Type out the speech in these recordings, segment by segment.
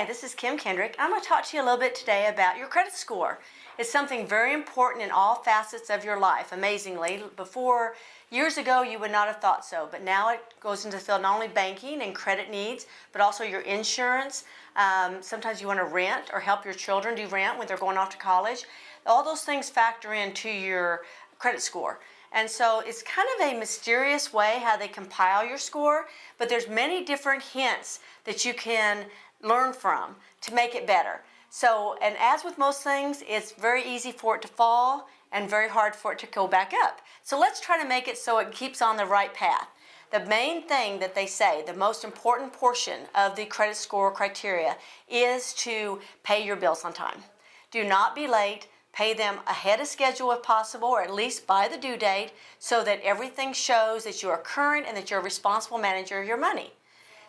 Hi, this is Kim Kendrick. I'm going to talk to you a little bit today about your credit score. It's something very important in all facets of your life, amazingly. Before, years ago, you would not have thought so, but now it goes into the field not only banking and credit needs, but also your insurance. Sometimes you want to rent or help your children do rent when they're going off to college. All those things factor into your credit score. And so it's kind of a mysterious way how they compile your score, but there's many different hints that you can learn from to make it better. So, and as with most things, it's very easy for it to fall and very hard for it to go back up. So let's try to make it so it keeps on the right path. The main thing that they say, the most important portion of the credit score criteria, is to pay your bills on time. Do not be late. Pay them ahead of schedule if possible, or at least by the due date, so that everything shows that you are current and that you're a responsible manager of your money.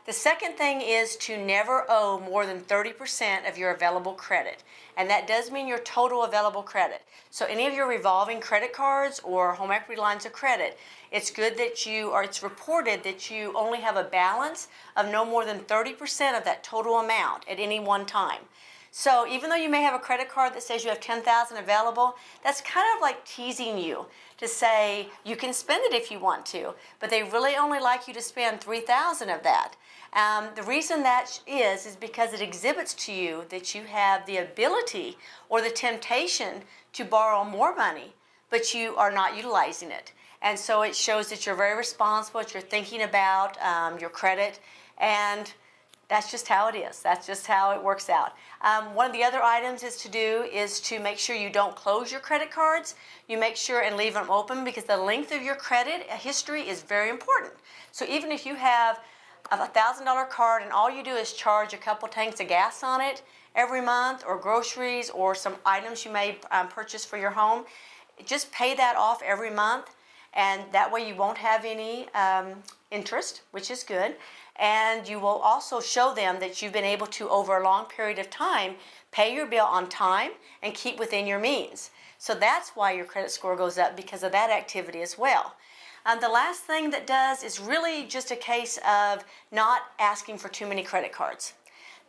The second thing is to never owe more than 30% of your available credit. And that does mean your total available credit. So any of your revolving credit cards or home equity lines of credit, it's good that it's reported that you only have a balance of no more than 30% of that total amount at any one time. So even though you may have a credit card that says you have $10,000 available, that's kind of like teasing you to say you can spend it if you want to, but they really only like you to spend $3,000 of that. The reason that is because it exhibits to you that you have the ability or the temptation to borrow more money, but you are not utilizing it. And so it shows that you're very responsible, that you're thinking about your credit, and that's just how it is. That's just how it works out. One of the other items is to make sure you don't close your credit cards. You make sure and leave them open, because the length of your credit history is very important. So even if you have a $1,000 card and all you do is charge a couple tanks of gas on it every month, or groceries, or some items you may purchase for your home, just pay that off every month, and that way you won't have any interest, which is good. And you will also show them that you've been able to, over a long period of time, pay your bill on time and keep within your means. So that's why your credit score goes up, because of that activity as well. The last thing that does is really just a case of not asking for too many credit cards.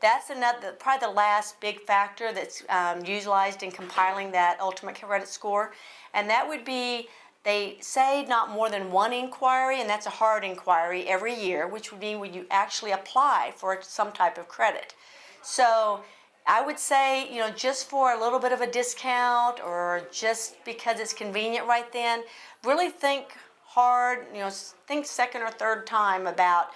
That's probably the last big factor that's utilized in compiling that ultimate credit score, and that would be, they say not more than one inquiry, and that's a hard inquiry every year, which would mean when you actually apply for some type of credit. So I would say, just for a little bit of a discount, or just because it's convenient right then, really think hard, think second or third time about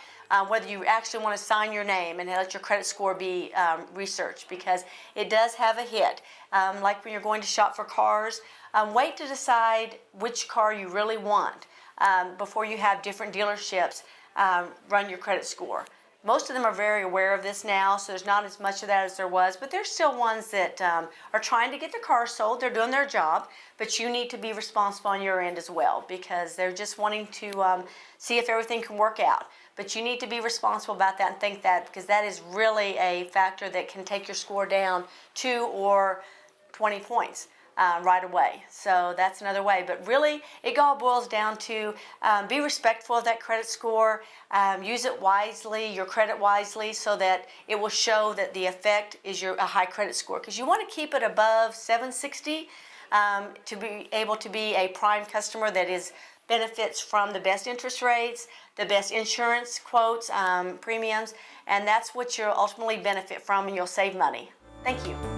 whether you actually want to sign your name and let your credit score be researched, because it does have a hit. Like when you're going to shop for cars, wait to decide which car you really want before you have different dealerships run your credit score. Most of them are very aware of this now, so there's not as much of that as there was, but there's still ones that are trying to get their cars sold. They're doing their job, but you need to be responsible on your end as well, because they're just wanting to see if everything can work out. But you need to be responsible about that and think that, because that is really a factor that can take your score down 2 or 20 points. Right away. So that's another way. But really, it all boils down to be respectful of that credit score, use it wisely, your credit wisely, so that it will show that the effect is a high credit score. Because you want to keep it above 760 to be able to be a prime customer that benefits from the best interest rates, the best insurance quotes, premiums, and that's what you'll ultimately benefit from, and you'll save money. Thank you.